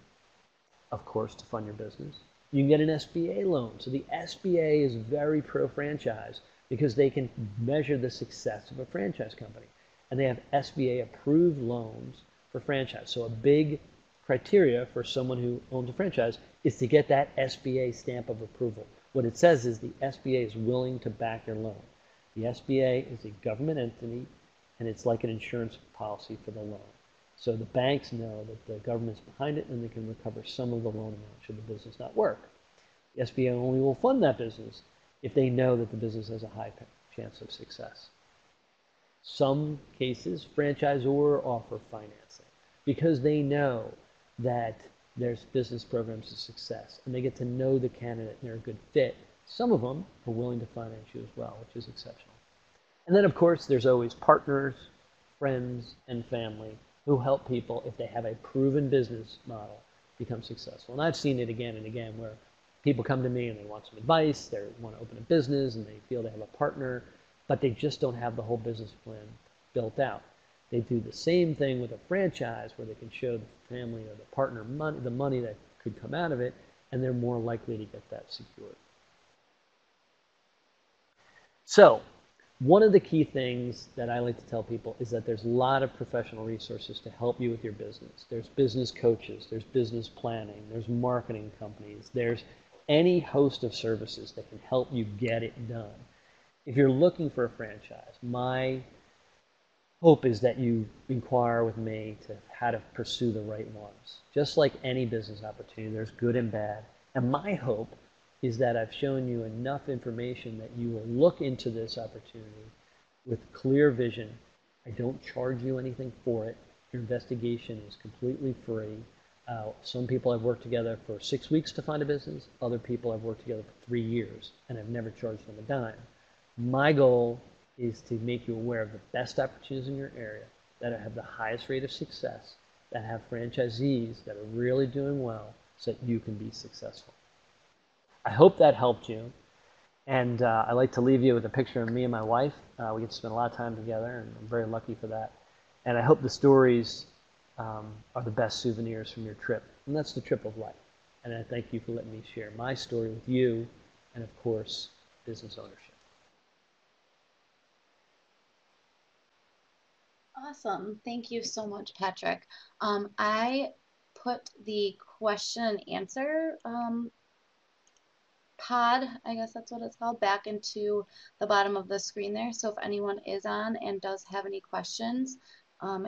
of course, to fund your business. You can get an SBA loan. So the SBA is very pro-franchise because they can measure the success of a franchise company. And they have SBA approved loans for franchise. So a big criteria for someone who owns a franchise is to get that SBA stamp of approval. What it says is the SBA is willing to back your loan. The SBA is a government entity, and it's like an insurance policy for the loan. So the banks know that the government's behind it and they can recover some of the loan amount should the business not work. The SBA only will fund that business if they know that the business has a high chance of success. Some cases, franchisor offer financing because they know that there's business programs of success and they get to know the candidate and they're a good fit. Some of them are willing to finance you as well, which is exceptional. And then, of course, there's always partners, friends, and family who help people if they have a proven business model become successful. And I've seen it again and again where people come to me and they want some advice, they want to open a business and they feel they have a partner, but they just don't have the whole business plan built out. They do the same thing with a franchise where they can show the family or the partner money, the money that could come out of it, and they're more likely to get that secured. So, one of the key things that I like to tell people is that there's a lot of professional resources to help you with your business. There's business coaches, there's business planning, there's marketing companies, there's any host of services that can help you get it done. If you're looking for a franchise, my hope is that you inquire with me to how to pursue the right ones. Just like any business opportunity, there's good and bad. And my hope is that I've shown you enough information that you will look into this opportunity with clear vision. I don't charge you anything for it. Your investigation is completely free. Some people I've worked together for 6 weeks to find a business. Other people I've worked together for 3 years, and I've never charged them a dime. My goal is to make you aware of the best opportunities in your area that have the highest rate of success, that have franchisees that are really doing well so that you can be successful. I hope that helped you. And I like to leave you with a picture of me and my wife. We get to spend a lot of time together, and I'm very lucky for that. And I hope the stories are the best souvenirs from your trip. And that's the trip of life. And I thank you for letting me share my story with you and, of course, business ownership.
Awesome. Thank you so much, Patrick. I put the question and answer pod, I guess that's what it's called, back into the bottom of the screen there. So if anyone is on and does have any questions,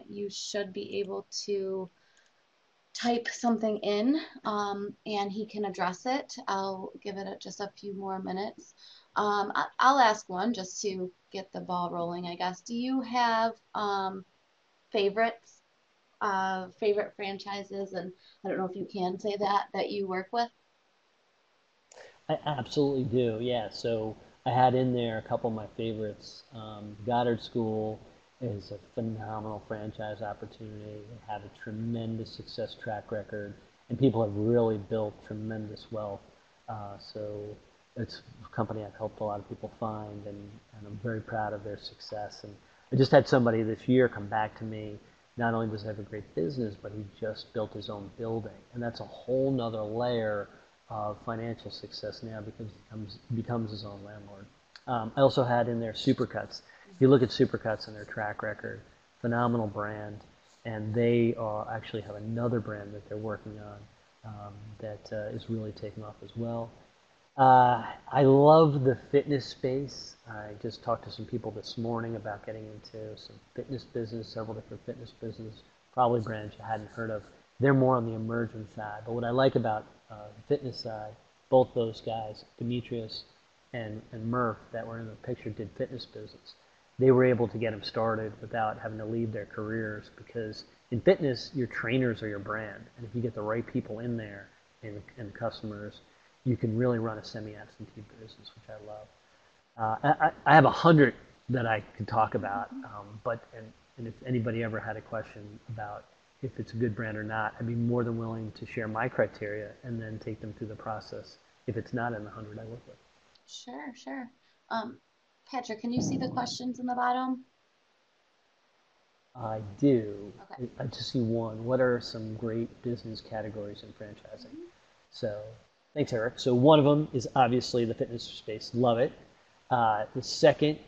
you should be able to type something in and he can address it. I'll give it just a few more minutes. I'll ask one just to get the ball rolling, I guess. Do you have favorites, favorite franchises, and I don't know if you can say that you work with?
I absolutely do, yeah. So I had in there a couple of my favorites. Goddard School is a phenomenal franchise opportunity. They have a tremendous success track record, and people have really built tremendous wealth. So it's a company I've helped a lot of people find, and I'm very proud of their success. And I just had somebody this year come back to me. Not only does he have a great business, but he just built his own building, and that's a whole nother layer of financial success now because he becomes his own landlord. I also had in there Supercuts. If you look at Supercuts and their track record, phenomenal brand, and they actually have another brand that they're working on that is really taking off as well. I love the fitness space. I just talked to some people this morning about getting into some fitness business, several different fitness business, probably brands you hadn't heard of. They're more on the emerging side. But what I like about the fitness side, both those guys, Demetrius and Murph, that were in the picture, did fitness business. They were able to get them started without having to leave their careers because in fitness, your trainers are your brand. And if you get the right people in there and customers, you can really run a semi-absentee business, which I love. I have 100 that I could talk about, and if anybody ever had a question about if it's a good brand or not, I'd be more than willing to share my criteria and then take them through the process if it's not in the 100 I work with.
Sure, sure. Um, Patrick, can you see the questions in the bottom?
I do.
Okay.
I just see one. What are some great business categories in franchising? So thanks, Eric. So one of them is obviously the fitness space. Love it. The second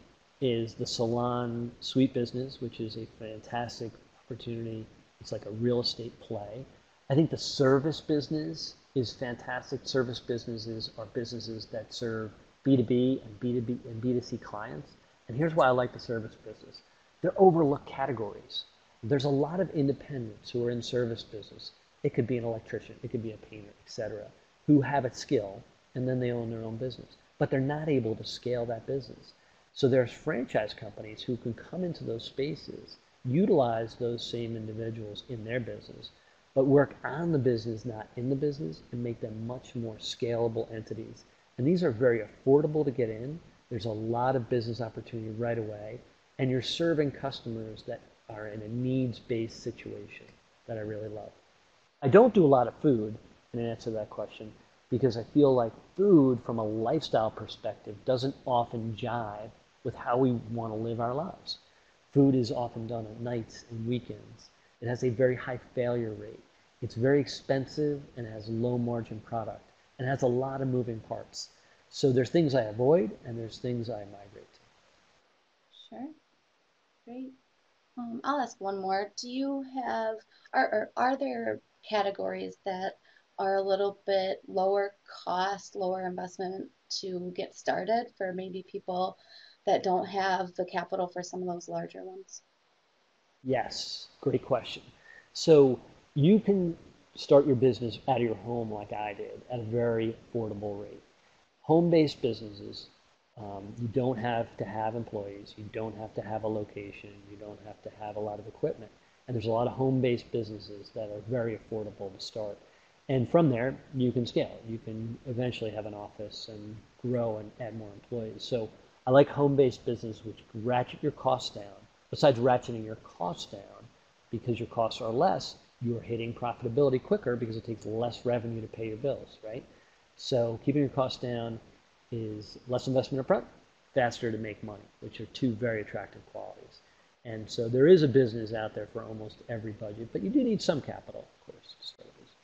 is the salon suite business, which is a fantastic opportunity. It's like a real estate play. I think the service business is fantastic. Service businesses are businesses that serve B2B and B2B and B2C clients. And here's why I like the service business. They're overlooked categories. There's a lot of independents who are in service business. It could be an electrician, it could be a painter, etc., who have a skill and then they own their own business. But they're not able to scale that business. So there's franchise companies who can come into those spaces, utilize those same individuals in their business, but work on the business, not in the business, and make them much more scalable entities. And these are very affordable to get in. There's a lot of business opportunity right away, and you're serving customers that are in a needs-based situation that I really love. I don't do a lot of food in answer to that question because I feel like food from a lifestyle perspective doesn't often jive with how we want to live our lives. Food is often done at nights and weekends. It has a very high failure rate. It's very expensive and has low margin product and has a lot of moving parts. So there's things I avoid and there's things I migrate to.
Sure. Great. I'll ask one more. Do you have, are there categories that are a little bit lower cost, lower investment to get started for maybe people that don't have the capital for some of those larger ones?
Yes, great question. So you can start your business out of your home like I did at a very affordable rate. Home-based businesses, you don't have to have employees, you don't have to have a location, you don't have to have a lot of equipment. And there's a lot of home-based businesses that are very affordable to start. And from there, you can scale. You can eventually have an office and grow and add more employees. So I like home-based business, which ratchet your costs down. Besides ratcheting your costs down, because your costs are less, you're hitting profitability quicker because it takes less revenue to pay your bills, right? So keeping your costs down is less investment upfront, faster to make money, which are two very attractive qualities. And so there is a business out there for almost every budget, but you do need some capital, of course, to start a business.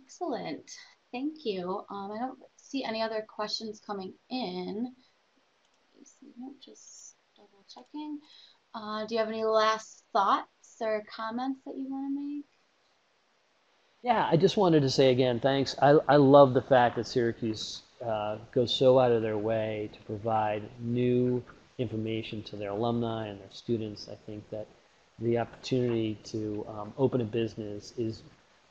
Excellent. Thank you. I don't see any other questions coming in. Let me see. Nope, just double checking. Do you have any last thoughts or comments that you want to make?
Yeah, I just wanted to say again, thanks. I love the fact that Syracuse goes so out of their way to provide new information to their alumni and their students. I think that the opportunity to open a business is,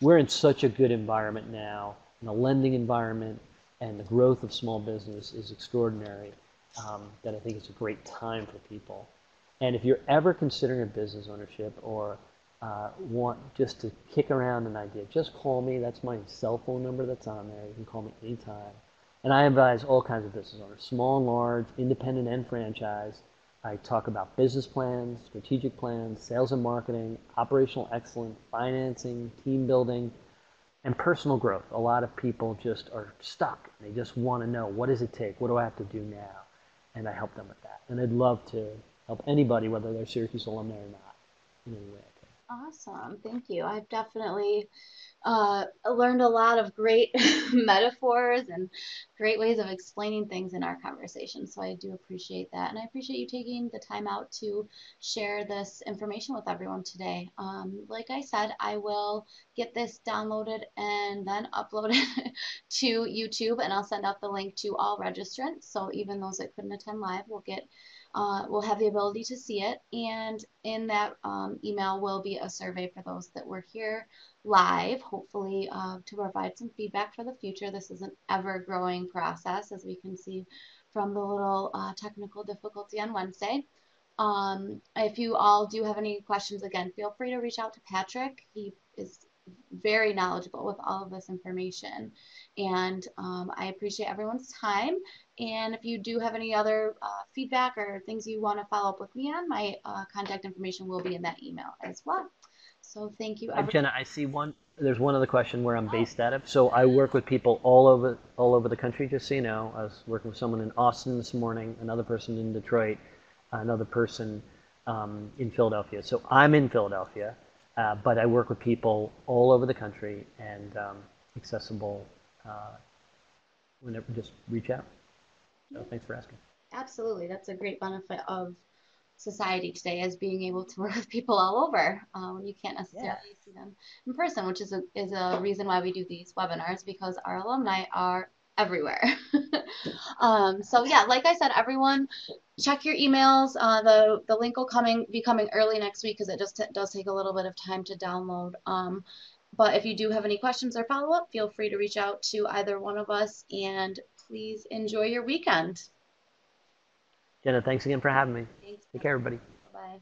we're in such a good environment now, in a lending environment, and the growth of small business is extraordinary, that I think it's a great time for people. And if you're ever considering a business ownership or want just to kick around an idea, just call me. That's my cell phone number that's on there. You can call me anytime. And I advise all kinds of business owners, small and large, independent and franchise. I talk about business plans, strategic plans, sales and marketing, operational excellence, financing, team building, and personal growth. A lot of people just are stuck. They just want to know, what does it take? What do I have to do now? And I help them with that. And I'd love to help anybody, whether they're Syracuse alumni or not, in any way I can.
Awesome. Thank you. I've definitely learned a lot of great metaphors and great ways of explaining things in our conversation. So I do appreciate that. And I appreciate you taking the time out to share this information with everyone today. Like I said, I will get this downloaded and then uploaded to YouTube, and I'll send out the link to all registrants. So even those that couldn't attend live will have the ability to see it. And in that email will be a survey for those that were here live, hopefully to provide some feedback for the future. This is an ever-growing process, as we can see from the little technical difficulty on Wednesday. If you all do have any questions, again, feel free to reach out to Patrick. He is very knowledgeable with all of this information. And I appreciate everyone's time. And if you do have any other feedback or things you want to follow up with me on, my contact information will be in that email as well. So thank you, everyone.
Jenna, I see one. There's one other question where I'm based out of. So I work with people all over the country. Just so you know, I was working with someone in Austin this morning, another person in Detroit, another person in Philadelphia. So I'm in Philadelphia, but I work with people all over the country and accessible whenever. Just reach out. So thanks for asking.
Absolutely. That's a great benefit of society today, is being able to work with people all over when you can't
Yeah.
necessarily see them in person, which is a reason why we do these webinars, because our alumni are everywhere. So yeah, like I said, everyone check your emails. The link will be coming early next week, because it just does take a little bit of time to download. But if you do have any questions or follow up, feel free to reach out to either one of us, and please enjoy your weekend.
Jenna, thanks again for having me.
Thanks.
Take care, everybody.
Bye.